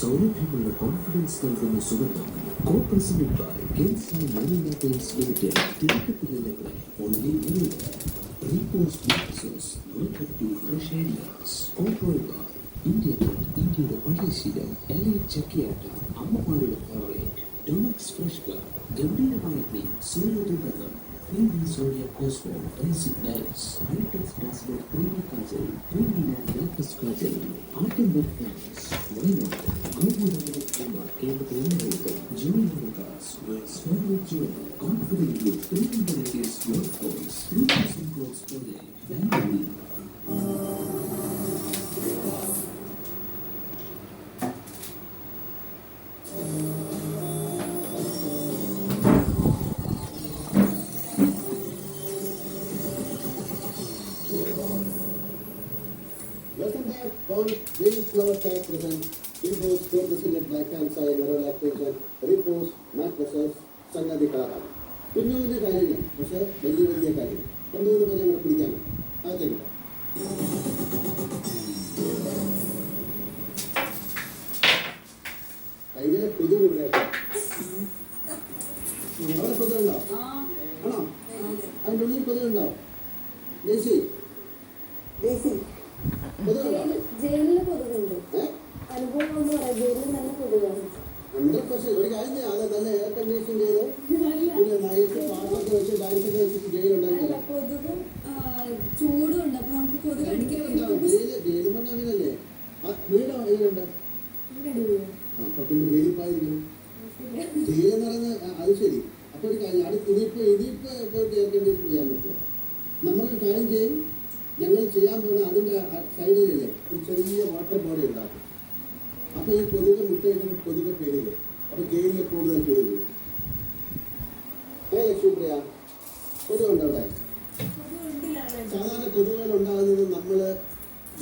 സൗരഭ്യമുള്ള confidence നൽകുന്ന സുഗന്ധം co-presented by Kensal Marina Paints Limited. തിരക്കത്തിലുള്ള only Marina. Three-course mixes, welcome to fresh areas. Co-powered by ഇന്ത്യയുടെ പഴയശീലം elite ചക്കിയാട്ട അമ്മമാരുടെ favourite ഡൊമക്സ് fresh car ഗംഭീരമായ മീൻ സൂര്യദുർഗന്ധം പ്രീമി സോണിയ കോസ്മോ ബേസിക് നൈറ്റ്സ് ഹൈടെക്സ് പാസ്പോർട്ട് പ്രീമി കാജൽ പ്രീമി ആൻഡ് ബ്രേക്ക്ഫാസ്റ്റ് കാജൽ ആർട്ടിൻ വെബ് ഫാൻസ് വൈനോട്ട് ഗോപുരങ്ങൾ കേരളത്തിലെ junior small jewel confidently premium varieties your voice 3000 clothes per day. Bangalore. Welcome back on Green Flower Tag present Repose co-presented by Kensal Marina Paints Repose Mattresses സംഗതി കളറാണ്. കുഞ്ഞു കുഞ്ഞു കാര്യങ്ങൾ പക്ഷെ വലിയ വലിയ കാര്യങ്ങൾ കൊണ്ടുവന്ന് പറഞ്ഞ് നമ്മൾ പിടിക്കാണ് അകത്തേക്ക് ഭയങ്കര കൊതുക് ഇവിടെ അവിടെ കൊതുകുണ്ടോ ആണോ അതിൻ്റെ ഉള്ളിൽ കൊതുകുണ്ടോ ദേശി ജയിലില് കൊതുകുണ്ട് അനുഭവം എന്ന് പറയാം ജയിലിൽ നല്ല കൊതുകാണ് 100% ഒരു കാര്യം ചെയ്യാം അത് നല്ല എയർ കണ്ടീഷൻ ചെയ്ത് പിന്നെ നൈറ്റ് പാട്ടൊക്കെ വെച്ച് ഡാൻസൊക്കെ വെച്ചിട്ട് ജയിലുണ്ടാക്കി കൊതുകും ചൂടുണ്ട് അപ്പൊ നമുക്ക് കൊതുക് ജയിൽ മണ്ണ് അങ്ങനല്ലേ വീട് എങ്ങനെയുണ്ട് അപ്പൊ പിന്നെ ജയിലിപ്പായിരിക്കണം ജയിലെന്ന് പറയുന്നത് അത് ശരി അപ്പൊ ഒരു കാര്യം അടുത്ത് ഇനിയിപ്പോ പോയിട്ട് എയർ കണ്ടീഷൻ ചെയ്യാൻ പറ്റില്ല നമ്മളൊരു കാര്യം ചെയ്യും ഞങ്ങൾ ചെയ്യാൻ പോകുന്ന അതിൻ്റെ സൈഡിലല്ലേ ഒരു ചെറിയ വാട്ടർ ബോഡി ഉണ്ടാക്കും അപ്പോൾ ഈ കൊതുക് മുട്ടയിട്ട് കൊതുക് പെരുത് അപ്പോൾ ജയിലിൽ കൂടുതൽ കൊതുക് ലക്ഷ്മിപ്രിയ കൊതുകുണ്ട് അവിടെ സാധാരണ കൊതുകുകൾ ഉണ്ടാകുന്നത് നമ്മൾ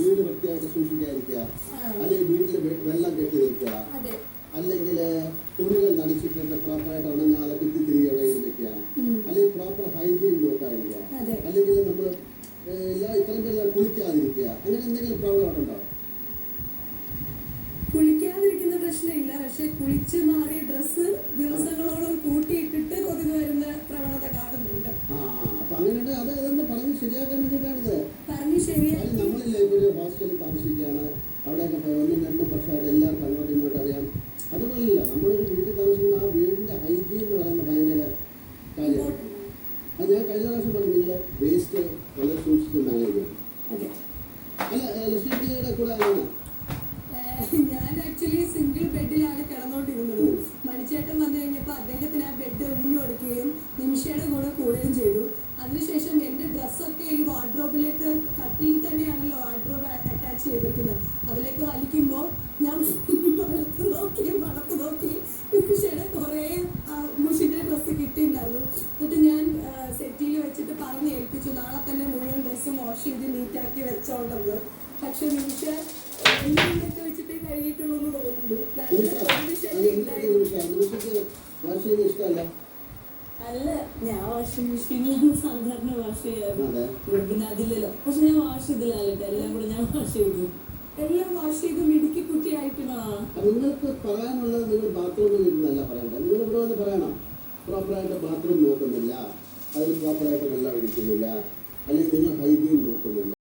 വീട് വൃത്തിയായിട്ട് സൂക്ഷിക്കാതിരിക്കുക അല്ലെങ്കിൽ വീട്ടിൽ വെള്ളം കെട്ടി വെക്കുക അല്ലെങ്കിൽ തുണികൾ നടിച്ചിട്ട് പ്രോപ്പറായിട്ട് ഉണങ്ങാതെ കുത്തിത്തിരികെ എവിടെയും വെക്കുക അല്ലെങ്കിൽ പ്രോപ്പർ ഹൈജീൻ നോക്കാതിരിക്കുക അല്ലെങ്കിൽ നമ്മൾ ഇത്രയും പേര് കുളിക്കാതിരിക്കുക അങ്ങനെ എന്തെങ്കിലും പ്രോബ്ലം അവിടെ ഉണ്ടോ? കുളിക്കാതിരിക്കുന്ന പ്രശ്നമില്ല പക്ഷെ കുളിച്ച് മാറിയ ഡ്രസ്സ് ദിവസങ്ങളോളം കൂട്ടിയിട്ടിട്ട് കൊതുക് വരുന്ന പ്രവണത കാണുന്നുണ്ട്. അപ്പൊ അങ്ങനെയുണ്ട് അതൊന്ന് പറഞ്ഞ് ശരിയാക്കാൻ വേണ്ടിയിട്ടാണിത് പറഞ്ഞ് ശരിയായി. നമ്മളില്ലേ ഇപ്പൊ ഒരു ഹോസ്റ്റലിൽ താമസിക്കുകയാണ് അവിടെയൊക്കെ 1-2 വർഷമായിട്ട് എല്ലാവർക്കും അങ്ങോട്ടും ഇങ്ങോട്ടും അറിയാം. അതുപോലെയല്ല നമ്മളൊരു വീട്ടിൽ താമസിക്കുമ്പോൾ ആ വീടിന്റെ ഹൈജീൻ എന്ന് പറയുന്ന ഭയങ്കര കാര്യമാണ്. അത് ഞാൻ കഴിഞ്ഞ പ്രാവശ്യം പറഞ്ഞു നിങ്ങൾ വേസ്റ്റ് വളരെ സൂക്ഷിച്ച് മാനേജ് ചെയ്യണം. അല്ല ലക്ഷ്മിയുടെ കൂടെ ആണ് ഞാൻ ആക്ച്വലി സിംഗിൾ ബെഡിലാണ് കിടന്നോണ്ടിരുന്നത്. മണിച്ചേട്ടൻ വന്നു കഴിഞ്ഞപ്പോൾ അദ്ദേഹത്തിന് ആ ബെഡ് ഒഴിഞ്ഞു കൊടുക്കുകയും നിമിഷയുടെ കൂടെ കൂടുകയും ചെയ്തു. അതിനുശേഷം എൻ്റെ ഡ്രസ്സൊക്കെ ഈ വാർഡ്രോബിലേക്ക് കട്ടിൽ തന്നെയാണല്ലോ വാർഡ്രോബ് അറ്റാച്ച് ചെയ്തിരിക്കുന്നത്. അതിലേക്ക് വലിക്കുമ്പോൾ ഞാൻ മണത്ത് നോക്കി നിമിഷയുടെ കുറേ മുഷിൻ്റെ ഡ്രസ്സ് കിട്ടിയിട്ടുണ്ടായിരുന്നു. എന്നിട്ട് ഞാൻ സെറ്റിൽ വെച്ചിട്ട് പറഞ്ഞ് ഏൽപ്പിച്ചു നാളെ തന്നെ മുഴുവൻ ഡ്രസ്സും വാഷ് ചെയ്ത് നീറ്റാക്കി വെച്ചോണ്ടെന്ന്. പക്ഷെ നിമിഷ എന്തൊക്കെ വെച്ചിട്ട് കഴുകിയിട്ടുള്ളൂ എന്ന് തോന്നുന്നു. അല്ല ഞാൻ വാഷിംഗ് മെഷീനിലാണ് സാധാരണ വാഷ് ചെയ്യാറ്. പിന്നെ അതില്ലല്ലോ പക്ഷെ ഞാൻ വാഷ് ചെയ്തില്ലല്ലോ എല്ലാം കൂടെ ഞാൻ വാഷ് ചെയ്തു. എല്ലാം വാഷ് ചെയ്ത് മിടുക്കി കുട്ടിയായിട്ട് നിങ്ങൾക്ക് പറയാനുള്ളത് നിങ്ങൾ ബാത്റൂമിൽ ഇരുന്നല്ല പറയണ്ട. നിങ്ങൾ ഇവിടെ വന്ന് പറയണം പ്രോപ്പറായിട്ട് ബാത്റൂം നോക്കുന്നില്ല അതിൽ പ്രോപ്പറായിട്ട് വെള്ളം ഒഴിക്കുന്നില്ല അല്ലെങ്കിൽ നിങ്ങൾ ഹൈജീൻ നോക്കുന്നില്ല.